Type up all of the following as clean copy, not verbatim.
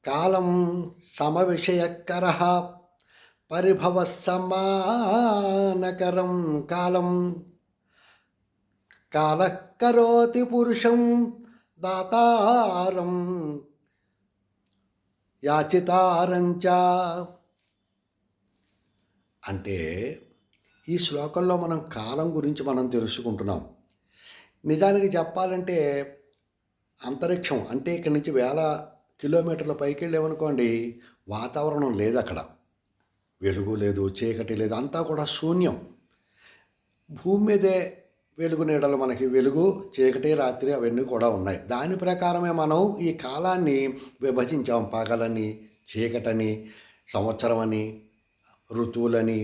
కాలం సమవిషయకర పరిభవ సమానకరం కాలం కాలః కరోతి పురుషం దాతారం యాచితారంచ. అంటే ఈ శ్లోకంలో మనం కాలం గురించి మనం తెలుసుకుంటున్నాం. నిజానికి చెప్పాలంటే అంతరిక్షం అంటే ఇక్కడి నుంచి వేల కిలోమీటర్ల పైకి వెళ్ళామనుకోండి, వాతావరణం లేదు అక్కడ. వెలుగు లేదు, చీకటి లేదు, అంతా కూడా శూన్యం. భూమి మీదే వెలుగు నీడలు, మనకి వెలుగు చీకటి రాత్రి అవన్నీ కూడా ఉన్నాయి. దాని ప్రకారమే మనం ఈ కాలాన్ని విభజించాం. పగలని, చీకటని, సంవత్సరం అని, ఋతువులని,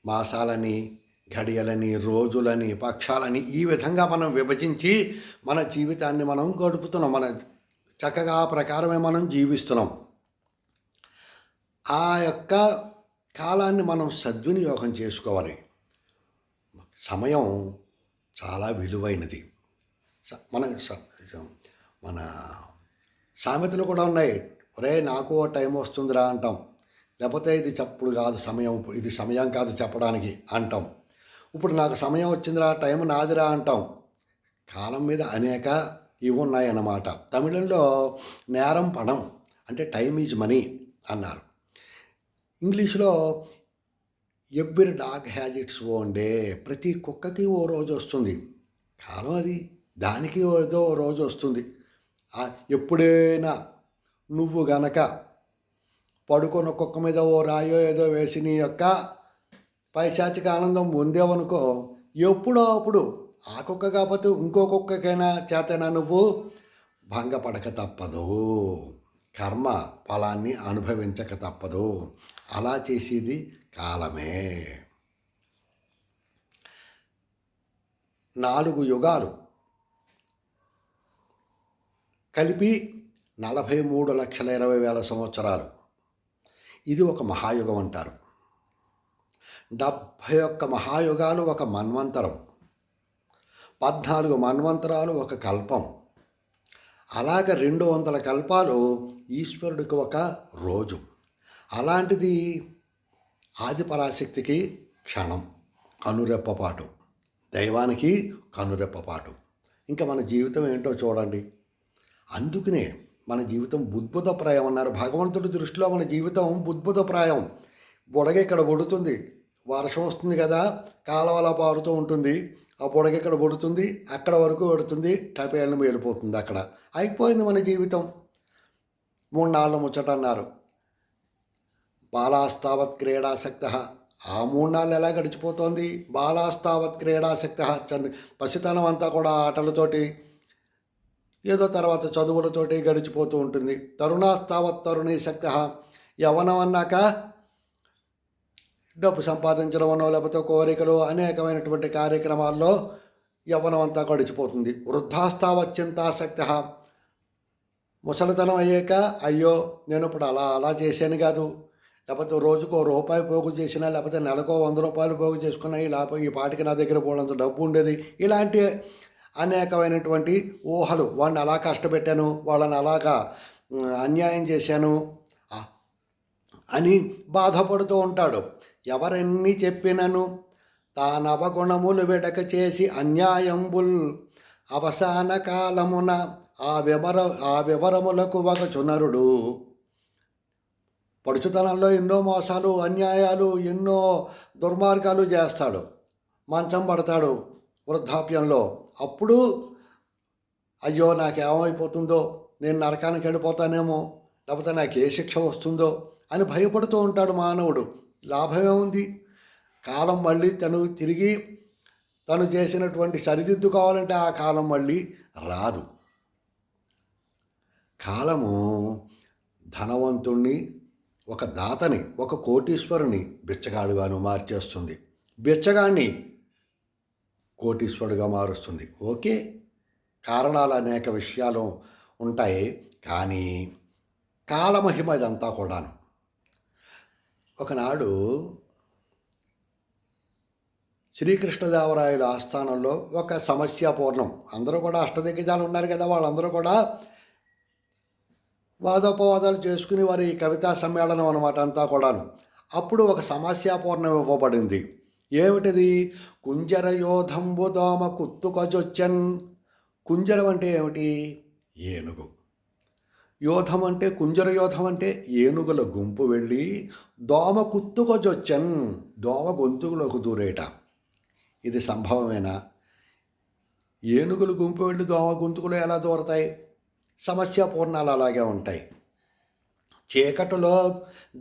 మాసాలని, ఘడియలని, రోజులని, పక్షాలని ఈ విధంగా మనం విభజించి మన జీవితాన్ని మనం గడుపుతున్నాం. మన చక్కగా ఆ ప్రకారమే మనం జీవిస్తున్నాం. ఆ యొక్క కాలాన్ని మనం సద్వినియోగం చేసుకోవాలి. సమయం చాలా విలువైనది. మన సామెతలు కూడా ఉన్నాయి. ఒరే నాకు ఓ టైం వస్తుందిరా అంటాం. లేకపోతే ఇది చప్పుడు కాదు సమయం, ఇది సమయం కాదు చెప్పడానికి అంటాం. ఇప్పుడు నాకు సమయం వచ్చిందిరా, టైం నాదిరా అంటాం. కాలం మీద అనేక ఇవి ఉన్నాయన్నమాట. తమిళంలో నేరం పణం అంటే టైమ్ ఈజ్ మనీ అన్నారు. ఇంగ్లీష్లో every dog has its own day. ప్రతి కుక్కకి ఓ రోజు వస్తుంది. కాలం అది, దానికి ఏదో రోజు వస్తుంది. ఎప్పుడైనా నువ్వు గనక పడుకొని కుక్క మీద ఓ రాయో ఏదో వేసి నీ యొక్క పైశాచిక ఆనందం పొందేవనుకో, ఎప్పుడో అప్పుడు ఆ కుక్క కాకపోతే ఇంకో కుక్కకైనా చేతనా నువ్వు భంగపడక తప్పదు. కర్మ ఫలాన్ని అనుభవించక తప్పదు. అలా చేసేది కాలమే. 4 యుగాలు కలిపి 43,20,000 సంవత్సరాలు. ఇది ఒక మహాయుగం అంటారు. 71 మహాయుగాలు ఒక మన్వంతరం, 14 మన్వంతరాలు ఒక కల్పం. అలాగ 200 కల్పాలు ఈశ్వరుడికి ఒక రోజు. అలాంటిది ఆదిపరాశక్తికి క్షణం, కనురెప్పపాటు, దైవానికి కనురెప్పపాటు. ఇంకా మన జీవితం ఏంటో చూడండి. అందుకనే మన జీవితం బుద్భుతప్రాయం అన్నారు. భగవంతుడి దృష్టిలో మన జీవితం బుద్భుతప్రాయం. బుడగ ఇక్కడ బుడుతుంది, వర్షం వస్తుంది కదా, కాలం అలా పారుతూ ఉంటుంది. ఆ బుడగ ఇక్కడ బుడుతుంది, అక్కడ వరకు పెడుతుంది, టపేళ్ళను వెళ్ళిపోతుంది. అక్కడ అయిపోయింది మన జీవితం. 3 నాళ్ళ ముచ్చట అన్నారు. బాలాస్తావత్ క్రీడాసక్త. ఆ 3 నాళ్ళు ఎలా గడిచిపోతుంది? బాలాస్తావత్ క్రీడాసక్త. పసితనం అంతా కూడా ఆటలతోటి, ఏదో తర్వాత చదువులతోటి గడిచిపోతూ ఉంటుంది. తరుణాస్తావత్ తరుణీశక్త. యవ్వనం అన్నాక డబ్బు సంపాదించడం అనో లేకపోతే కోరికలు అనేకమైనటువంటి కార్యక్రమాల్లో యవ్వనం అంతా గడిచిపోతుంది. వృద్ధాస్తావత్ చింతాసక్త. ముసలితనం అయ్యాక అయ్యో నేను ఇప్పుడు అలా చేశాను కాదు, లేకపోతే రోజుకో రూపాయి పోగు చేసినా, లేకపోతే నెలకో 100 రూపాయలు పోగు చేసుకున్నా, లేకపోతే ఈ పాటికి నా దగ్గర పోవడంత డబ్బు ఉండేది. ఇలాంటి అనేకమైనటువంటి ఊహలు. వాడిని అలా కష్టపెట్టాను, వాళ్ళని అలాగా అన్యాయం చేశాను అని బాధపడుతూ ఉంటాడు. ఎవరెన్ని చెప్పినను తానవగుణములు వెడక చేసి అన్యాయంబుల్ అవసాన కాలమున ఆ వివరములకు ఒక చునరుడు. పడుచుతనంలో ఎన్నో మోసాలు, అన్యాయాలు, ఎన్నో దుర్మార్గాలు చేస్తాడు. మంచం పడతాడు వృద్ధాప్యంలో. అప్పుడు అయ్యో నాకేమైపోతుందో, నేను నరకానికి వెళ్ళిపోతానేమో, లేకపోతే నాకు ఏ శిక్ష వస్తుందో అని భయపడుతూ ఉంటాడు మానవుడు. లాభమే ఉంది? కాలం మళ్ళీ తిరిగి తను చేసినటువంటి సరిదిద్దుకోవాలంటే ఆ కాలం మళ్ళీ రాదు. కాలము ధనవంతుణ్ణి, ఒక దాతని, ఒక కోటీశ్వరుని బిచ్చగాడుగాను మార్చేస్తుంది. బిచ్చగాడిని కోటీశ్వరుడుగా మారుస్తుంది. ఓకే, కారణాలు అనేక విషయాలు ఉంటాయి. కానీ కాలమహిమ ఇదంతా కూడాను. ఒకనాడు శ్రీకృష్ణదేవరాయల ఆస్థానంలో ఒక సమస్యాపూర్ణం, అందరూ కూడా అష్టదిగ్గజాలు ఉన్నారు కదా, వాళ్ళందరూ కూడా వాదోపవాదాలు చేసుకుని వారి కవితా సమ్మేళనం అనమాట అంతా కూడాను. అప్పుడు ఒక సమస్యాపూర్ణం ఇవ్వబడింది. ఏమిటిది? కుంజర యోధంబు దోమ కుత్తుకొజొచ్చన్. కుంజరం అంటే ఏమిటి? ఏనుగు. యోధం అంటే కుంజర యోధం అంటే ఏనుగుల గుంపు వెళ్ళి దోమ కుత్తుకొజొచ్చన్, దోమ గొంతుకులోకి దూరేట. ఇది సంభవమేనా? ఏనుగుల గుంపు వెళ్ళి దోమ గొంతుకులో ఎలా దూరతాయి? సమస్యాపూర్ణాలు అలాగే ఉంటాయి. చీకటిలో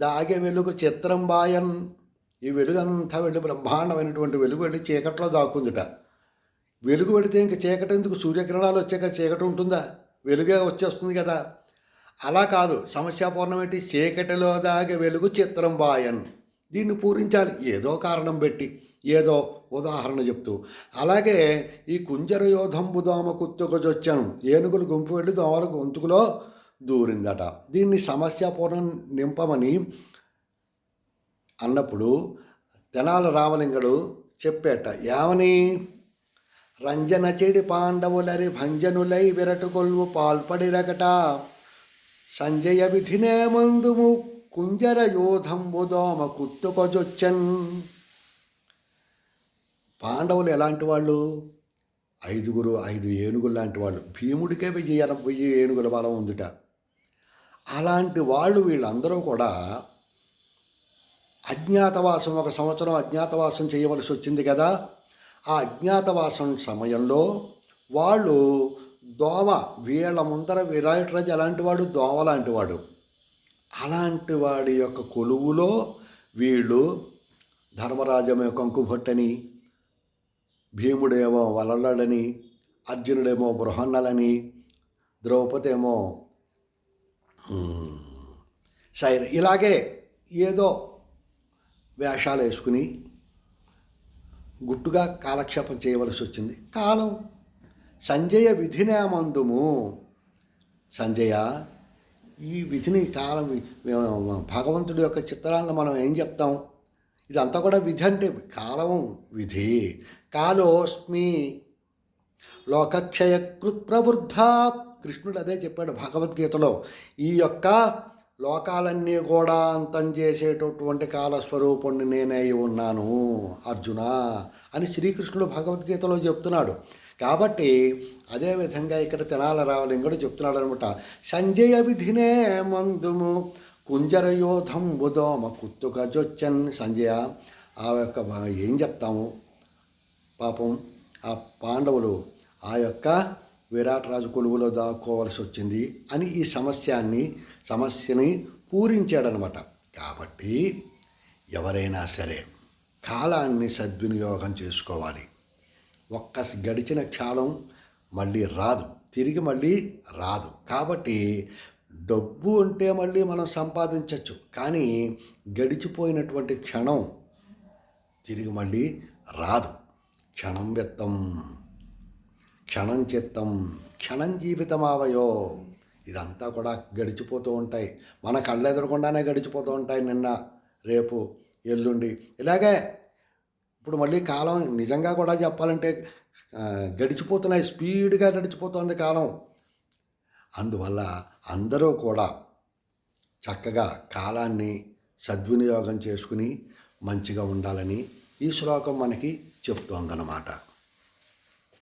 దాగే వెలుగు చిత్రం బాయన్. ఈ వెలుగంతా వెళ్ళి బ్రహ్మాండమైనటువంటి వెలుగు వెళ్ళి చీకట్లో దాక్కుందిట. వెలుగు పెడితే ఇంక చీకటి ఎందుకు? సూర్యకిరణాలు వచ్చాక చీకటి ఉంటుందా? వెలుగే వచ్చేస్తుంది కదా. అలా కాదు. సమస్యాపూర్ణం ఏంటి? చీకటిలో దాగే వెలుగు చిత్రం బాయన్. దీన్ని పూరించాలి ఏదో కారణం పెట్టి, ఏదో ఉదాహరణ చెప్తూ. అలాగే ఈ కుంజర యోధంబు దోమ కుత్తుకొజొచ్చాను, ఏనుగులు గుంపు వెళ్ళి దోమల గొంతుకులో దూరిందట. దీన్ని సమస్యాపూర్ణం నింపమని అన్నప్పుడు తెనాలి రామలింగుడు చెప్పేట. ఏమని? రంజన చెడి పాండవులరి భంజనులై విరటుకొల్వు పాల్పడిరగట, సంజయ విధినే మందుము కుంజర యోధంబు దోమ కుత్తుకొజొచ్చన్. పాండవులు ఎలాంటి వాళ్ళు? 5 ఏనుగులు లాంటి వాళ్ళు. భీముడికే 1000 ఏనుగుల బలం ఉందిట. అలాంటి వాళ్ళు వీళ్ళందరూ కూడా అజ్ఞాతవాసం, 1 సంవత్సరం అజ్ఞాతవాసం చేయవలసి వచ్చింది కదా. ఆ అజ్ఞాతవాసం సమయంలో వాళ్ళు దోమ, వీళ్ళ ముందర విరాటరాజు ఎలాంటి వాడు? దోమ లాంటి వాడు. అలాంటి వాడి యొక్క కొలువులో వీళ్ళు ధర్మరాజేమో కంకుభొట్టని, భీముడేమో వలలడని, అర్జునుడేమో బృహన్నలని, ద్రౌపది ఏమో ఇలాగే ఏదో వేషాలు వేసుకుని గుట్టుగా కాలక్షేపం చేయవలసి వచ్చింది. కాలం సంజయ విధినే మందుము. సంజయ, ఈ విధిని కాలం, భగవంతుడి యొక్క చిత్రాలను మనం ఏం చెప్తాం? ఇదంతా కూడా విధి అంటే కాలం విధి. కాలోస్మి లోకక్షయకృత్ ప్రవృద్ధ. కృష్ణుడు అదే చెప్పాడు భగవద్గీతలో. ఈ యొక్క లోకాలన్నీ కూడా అంతం చేసేటటువంటి కాలస్వరూపుణ్ణి నేనే ఉన్నాను అర్జున అని శ్రీకృష్ణుడు భగవద్గీతలో చెప్తున్నాడు. కాబట్టి అదేవిధంగా ఇక్కడ తెనాలి రామలింగుడు చెప్తున్నాడు అనమాట. సంజయ విధినే మందుము కుంజర యోధంబు దోమ కుత్తుకొజొచ్చన్. సంజయ, ఆ యొక్క ఏం చెప్తాము? పాపం ఆ పాండవులు ఆ యొక్క విరాటరాజు కొలువులో దాక్కోవలసి వచ్చింది అని ఈ సమస్యని పూరించాడనమాట. కాబట్టి ఎవరైనా సరే కాలాన్ని సద్వినియోగం చేసుకోవాలి. గడిచిన క్షణం మళ్ళీ రాదు, తిరిగి మళ్ళీ రాదు. కాబట్టి డబ్బు ఉంటే మళ్ళీ మనం సంపాదించవచ్చు, కానీ గడిచిపోయినటువంటి క్షణం తిరిగి మళ్ళీ రాదు. క్షణం విత్తం, క్షణం చిత్తం, క్షణం జీవితమావయో. ఇదంతా కూడా గడిచిపోతూ ఉంటాయి. మన కళ్ళ ఎదురకుండానే గడిచిపోతూ ఉంటాయి. నిన్న, రేపు, ఎల్లుండి ఇలాగే. ఇప్పుడు మళ్ళీ కాలం నిజంగా కూడా చెప్పాలంటే గడిచిపోతున్నాయి, స్పీడ్గా గడిచిపోతుంది కాలం. అందువల్ల అందరూ కూడా చక్కగా కాలాన్ని సద్వినియోగం చేసుకుని మంచిగా ఉండాలని ఈ శ్లోకం మనకి చెప్తోందన్నమాట.